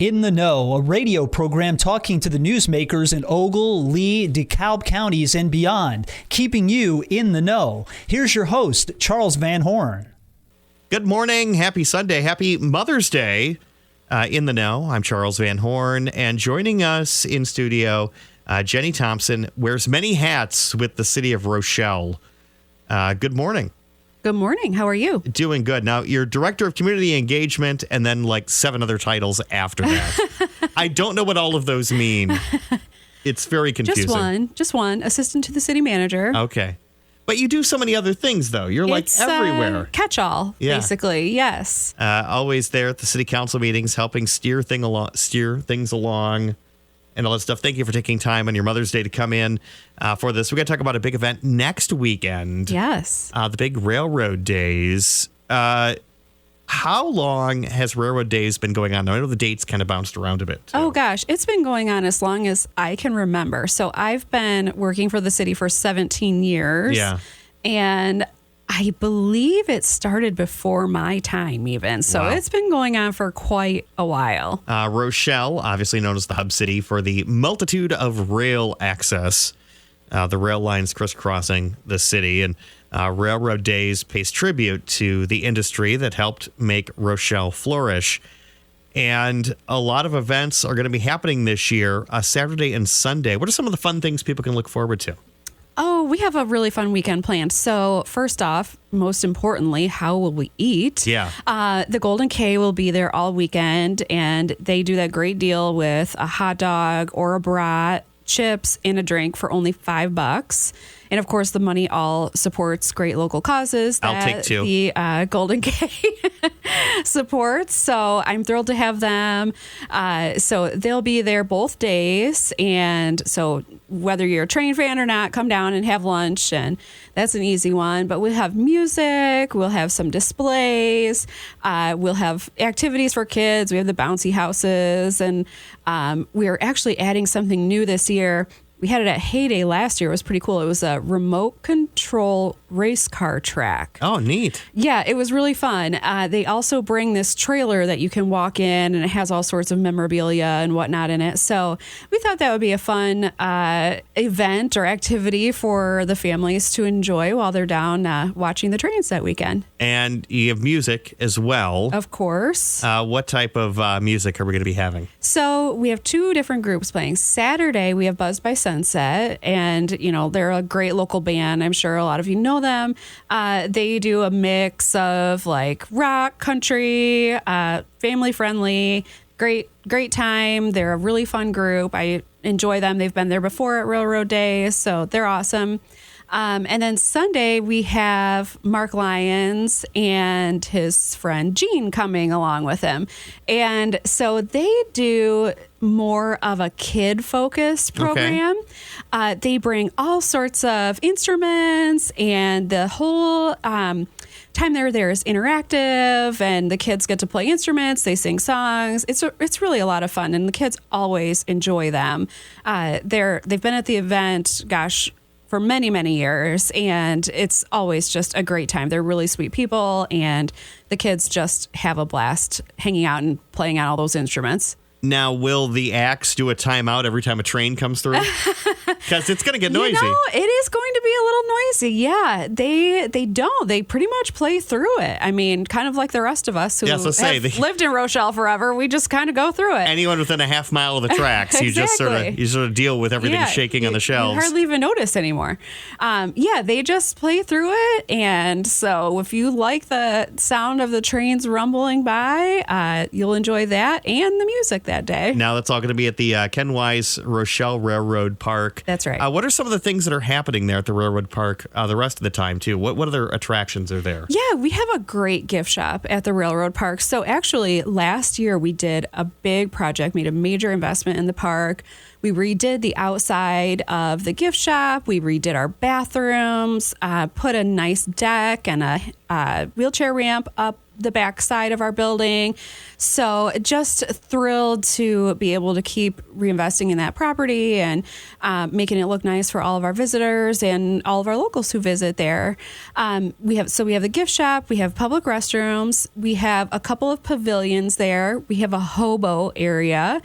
In the Know, a radio program talking to the newsmakers in Ogle, Lee, DeKalb counties and beyond, keeping you in the know. Here's your host, Charles Van Horn. Good morning. Happy Sunday. Happy Mother's Day. In the Know, I'm Charles Van Horn, and joining us in studio, Jenny Thompson wears many hats with the city of Rochelle. Good morning. Good morning. How are you? Doing good. Now, you're Director of Community Engagement and then like 7 other titles after that. I don't know what all of those mean. It's very confusing. Just one. Assistant to the city manager. Okay. But you do so many other things, though. You're It's everywhere. Catch-all, basically. Yes. Always there at the city council meetings, helping steer things along. And all that stuff. Thank you for taking time on your Mother's Day to come in for this. We're going to talk about a big event next weekend. Yes. The big Railroad Days. How long has Railroad Days been going on? Now, I know the dates kind of bounced around a bit, too. Oh, gosh. It's been going on as long as I can remember. So I've been working for the city for 17 years. Yeah. And I believe it started before my time even. So Wow. It's been going on for quite a while. Rochelle, obviously known as the hub city for the multitude of rail access, the rail lines crisscrossing the city. And Railroad Days pays tribute to the industry that helped make Rochelle flourish. And a lot of events are going to be happening this year, Saturday and Sunday. What are some of the fun things people can look forward to? Oh, we have a really fun weekend planned. So first off, most importantly, how will we eat? Yeah. The Golden K will be there all weekend, and they do that great deal with a hot dog or a brat, chips, and a drink for only $5. And of course, the money all supports great local causes that I'll take 2. the Golden K supports. So I'm thrilled to have them. So they'll be there both days. And so whether you're a train fan or not, come down and have lunch. And that's an easy one. But we'll have music. We'll have some displays. We'll have activities for kids. We have the bouncy houses. And we're actually adding something new this year. We had it at Heyday last year. It was pretty cool. It was a remote control race car track. Oh, neat. Yeah, it was really fun. They also bring this trailer that you can walk in, and it has all sorts of memorabilia and whatnot in it. So we thought that would be a fun event or activity for the families to enjoy while they're down watching the trains that weekend. And you have music as well. Of course. What type of music are we going to be having? So we have 2 different groups playing. Saturday, we have Buzzed by Sunset, and, you know, they're a great local band. I'm sure a lot of you know them. They do a mix of like rock, country, family friendly, great time. They're a really fun group. I enjoy them. They've been there before at Railroad Days, so they're awesome. And then Sunday, we have Mark Lyons and his friend Gene coming along with him. And so they do more of a kid-focused program. Okay. They bring all sorts of instruments, and the whole time they're there is interactive, and the kids get to play instruments. They sing songs. It's really a lot of fun, and the kids always enjoy them. They've been at the event, for many, many years, and it's always just a great time. They're really sweet people, and the kids just have a blast hanging out and playing on all those instruments. Now, will the acts do a timeout every time a train comes through? Because it's going to get noisy. You know, it is going to be a little noisy. Yeah, they don't. They pretty much play through it. I mean, kind of like the rest of us who have lived in Rochelle forever. We just kind of go through it. Anyone within a half mile of the tracks, Exactly. you sort of deal with everything shaking on the shelves. You hardly even notice anymore. They just play through it. And so if you like the sound of the trains rumbling by, you'll enjoy that and the music that day. Now that's all going to be at the Ken Wise Rochelle Railroad Park. That's right. What are some of the things that are happening there at the Railroad Park the rest of the time, too? What other attractions are there? Yeah, we have a great gift shop at the Railroad Park. So actually, last year we did a big project, made a major investment in the park. We redid the outside of the gift shop. We redid our bathrooms, put a nice deck and a wheelchair ramp up the back side of our building. So just thrilled to be able to keep reinvesting in that property and making it look nice for all of our visitors and all of our locals who visit there. We have the gift shop, we have public restrooms, we have a couple of pavilions there, we have a hobo area.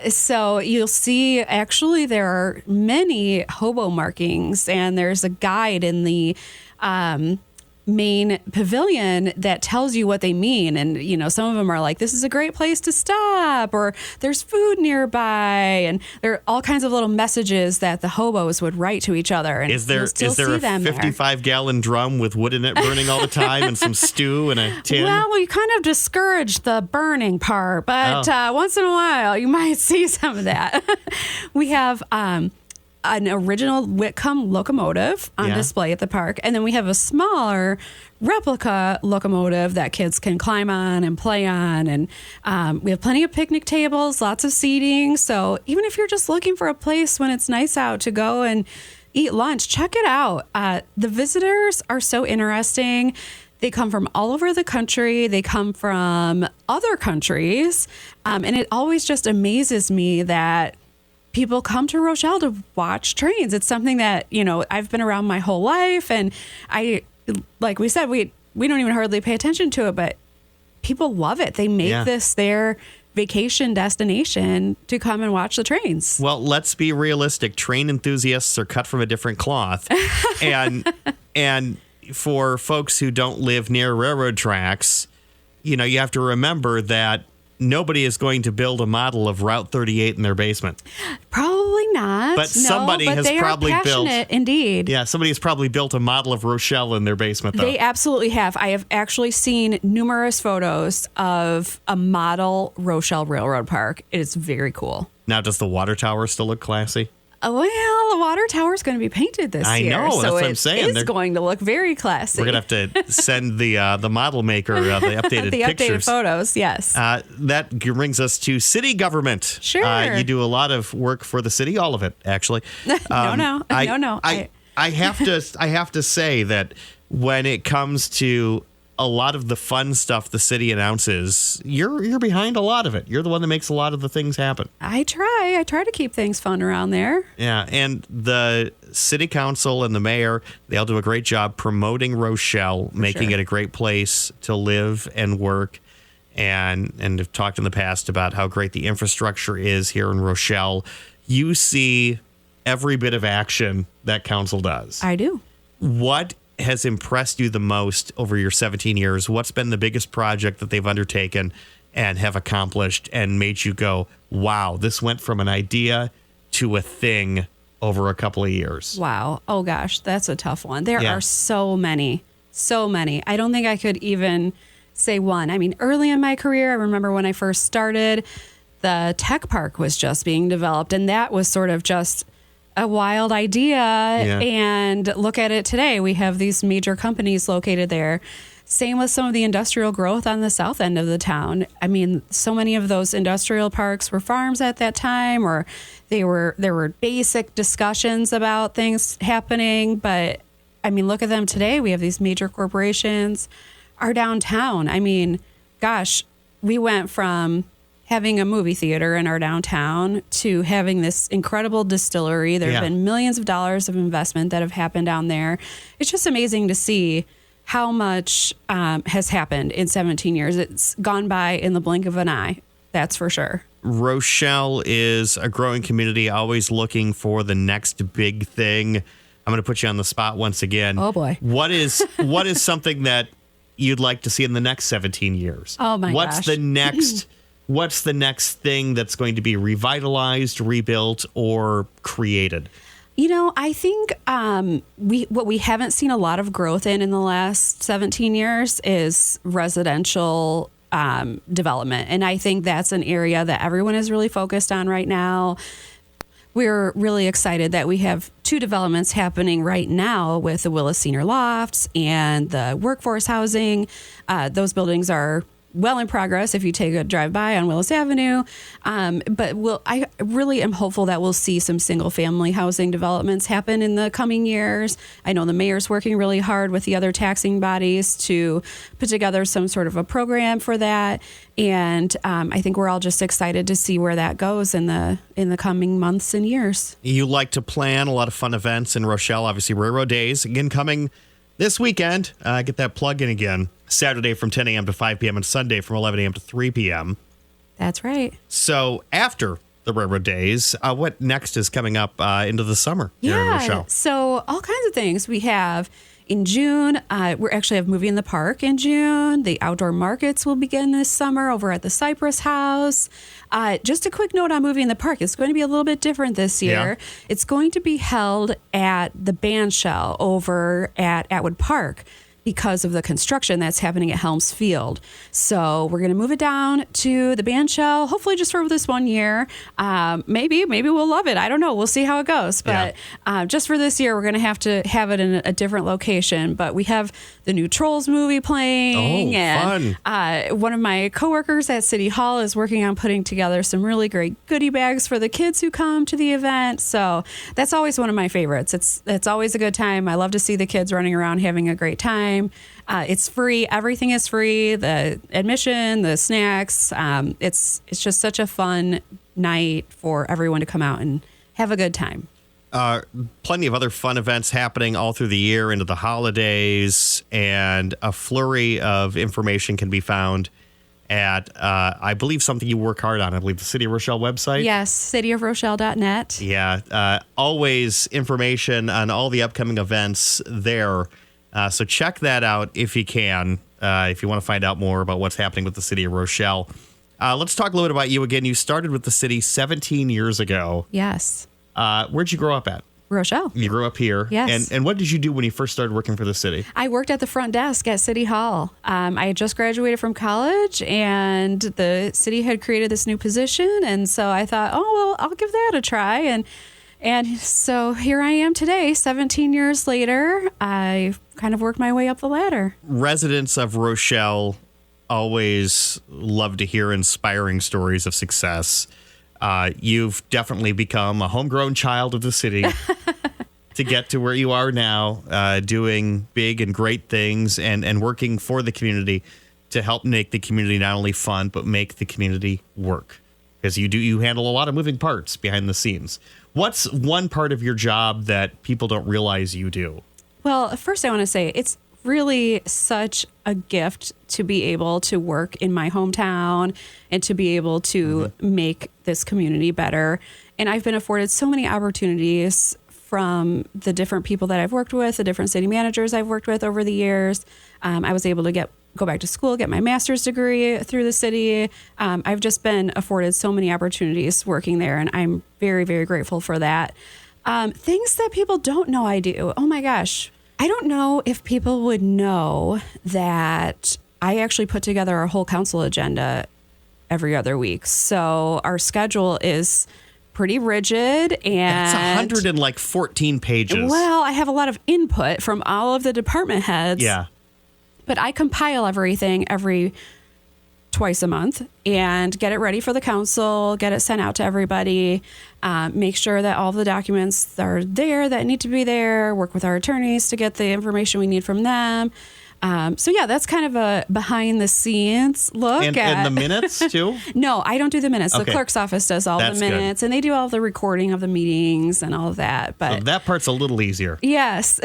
So you'll see actually there are many hobo markings, and there's a guide in the main pavilion that tells you what they mean. And, you know, some of them are like, this is a great place to stop, or there's food nearby. And there are all kinds of little messages that the hobos would write to each other. And is there a 55-gallon drum with wood in it burning all the time and some stew and a tin? Well, we kind of discourage the burning part, but once in a while you might see some of that. We have an original Whitcomb locomotive on display at the park. And then we have a smaller replica locomotive that kids can climb on and play on. And we have plenty of picnic tables, lots of seating. So even if you're just looking for a place when it's nice out to go and eat lunch, check it out. The visitors are so interesting. They come from all over the country. They come from other countries. And it always just amazes me that people come to Rochelle to watch trains. It's something that, you know, I've been around my whole life, and like we said, we don't even hardly pay attention to it, but people love it. They make this their vacation destination to come and watch the trains. Well, let's be realistic. Train enthusiasts are cut from a different cloth. and for folks who don't live near railroad tracks, you know, you have to remember that nobody is going to build a model of Route 38 in their basement. Probably not. But somebody has they probably are built. Indeed. Yeah, somebody has probably built a model of Rochelle in their basement, though. They absolutely have. I have actually seen numerous photos of a model Rochelle Railroad Park. It is very cool. Now, does the water tower still look classy? Well, the water tower is going to be painted this year. I know, so that's what I'm saying. It's going to look very classy. We're going to have to send the model maker the updated the pictures. updated photos, yes. That brings us to city government. Sure. You do a lot of work for the city, all of it, actually. No. I have to say that when it comes to a lot of the fun stuff the city announces, you're behind a lot of it. You're the one that makes a lot of the things happen. I try to keep things fun around there. Yeah, and the city council and the mayor, they all do a great job promoting Rochelle, making it a great place to live and work. And have talked in the past about how great the infrastructure is here in Rochelle. You see every bit of action that council does. I do. What has impressed you the most over your 17 years? What's been the biggest project that they've undertaken and have accomplished and made you go, wow, this went from an idea to a thing over a couple of years? Wow. Oh, gosh, that's a tough one. There are so many. I don't think I could even say one. I mean, early in my career, I remember when I first started, the tech park was just being developed, and that was sort of just a wild idea. And look at it today. We have these major companies located there. Same with some of the industrial growth on the south end of the town. I mean, so many of those industrial parks were farms at that time, or there were basic discussions about things happening. But I mean, look at them today. We have these major corporations. Our downtown, I mean, gosh, we went from having a movie theater in our downtown to having this incredible distillery. There have been millions of dollars of investment that have happened down there. It's just amazing to see how much has happened in 17 years. It's gone by in the blink of an eye. That's for sure. Rochelle is a growing community, always looking for the next big thing. I'm going to put you on the spot once again. Oh, boy. What is something that you'd like to see in the next 17 years? Oh, my gosh. What's the next thing that's going to be revitalized, rebuilt, or created? You know, I think what we haven't seen a lot of growth in the last 17 years is residential development. And I think that's an area that everyone is really focused on right now. We're really excited that we have two developments happening right now with the Willis Senior Lofts and the workforce housing. Those buildings are well in progress if you take a drive by on Willis Avenue. But I really am hopeful that we'll see some single family housing developments happen in the coming years. I know the mayor's working really hard with the other taxing bodies to put together some sort of a program for that. And I think we're all just excited to see where that goes in the coming months and years. You like to plan a lot of fun events in Rochelle, obviously Railroad Days, again, coming this weekend. Get that plug in again. Saturday from 10 a.m. to 5 p.m. and Sunday from 11 a.m. to 3 p.m. That's right. So after the Railroad Days, what next is coming up into the summer here in Rochelle? So all kinds of things. We have in June, we actually have Movie in the Park in June. The outdoor markets will begin this summer over at the Cypress House. Just a quick note on Movie in the Park. It's going to be a little bit different this year. Yeah. It's going to be held at the band shell over at Atwood Park, because of the construction that's happening at Helms Field. So we're going to move it down to the band shell, hopefully just for this 1 year. Maybe we'll love it. I don't know. We'll see how it goes. But just for this year, we're going to have it in a different location. But we have the new Trolls movie playing. Oh, fun. One of my coworkers at City Hall is working on putting together some really great goodie bags for the kids who come to the event. So that's always one of my favorites. It's always a good time. I love to see the kids running around having a great time. It's free. Everything is free. The admission, the snacks. It's just such a fun night for everyone to come out and have a good time. Plenty of other fun events happening all through the year into the holidays, and a flurry of information can be found at, I believe, something you work hard on. I believe the City of Rochelle website. Yes, cityofrochelle.net. Yeah, always information on all the upcoming events there. So check that out if you can, if you want to find out more about what's happening with the City of Rochelle. Let's talk a little bit about you again. You started with the city 17 years ago. Yes. Where'd you grow up at? Rochelle. You grew up here. Yes. And what did you do when you first started working for the city? I worked at the front desk at City Hall. I had just graduated from college, and the city had created this new position. And so I thought, oh, well, I'll give that a try. And so here I am today, 17 years later. I kind of worked my way up the ladder. Residents of Rochelle always love to hear inspiring stories of success. You've definitely become a homegrown child of the city to get to where you are now, doing big and great things and working for the community to help make the community not only fun, but make the community work. Because you handle a lot of moving parts behind the scenes. What's one part of your job that people don't realize you do? Well, first I want to say it's really such a gift to be able to work in my hometown and to be able to make this community better. And I've been afforded so many opportunities from the different people that I've worked with, the different city managers I've worked with over the years. I was able to go back to school, get my master's degree through the city. I've just been afforded so many opportunities working there, and I'm very, very grateful for that. Things that people don't know I do. Oh my gosh. I don't know if people would know that I actually put together our whole council agenda every other week. So our schedule is pretty rigid, and that's 114 pages. Well, I have a lot of input from all of the department heads. Yeah. But I compile everything twice a month and get it ready for the council, get it sent out to everybody, make sure that all the documents are there that need to be there, work with our attorneys to get the information we need from them. So yeah, that's kind of a behind the scenes look and the minutes too? No, I don't do the minutes. Okay. The clerk's office does all That's the minutes, good. and they do all the recording of the meetings and all of that. But So that part's a little easier. yes,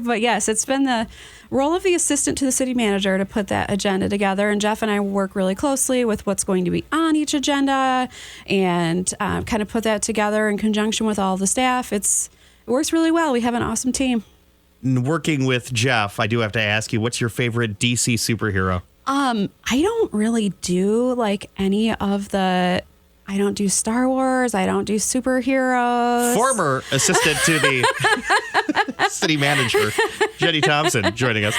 but yes, it's been the role of the assistant to the city manager to put that agenda together. And Jeff and I work really closely with what's going to be on each agenda and kind of put that together in conjunction with all the staff. It works really well. We have an awesome team. Working with Jeff, I do have to ask you, what's your favorite DC superhero? I don't really do any of the. I don't do Star Wars. I don't do superheroes. Former assistant to the city manager, Jenny Thompson, joining us.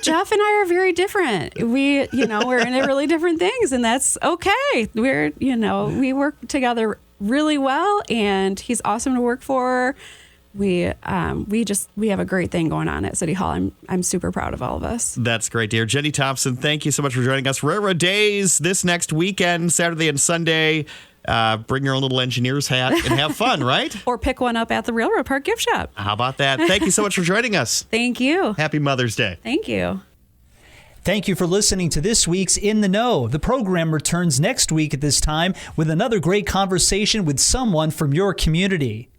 Jeff and I are very different. We're into really different things, and that's okay. We work together really well, and he's awesome to work for. we have a great thing going on at City Hall. I'm super proud of all of us. That's great, dear. Jenny Thompson, thank you so much for joining us. Railroad Days this next weekend, Saturday and Sunday. Bring your own little engineer's hat and have fun, right? Or pick one up at the Railroad Park gift shop. How about that? Thank you so much for joining us. Thank you. Happy Mother's Day. Thank you. Thank you for listening to this week's In the Know. The program returns next week at this time with another great conversation with someone from your community.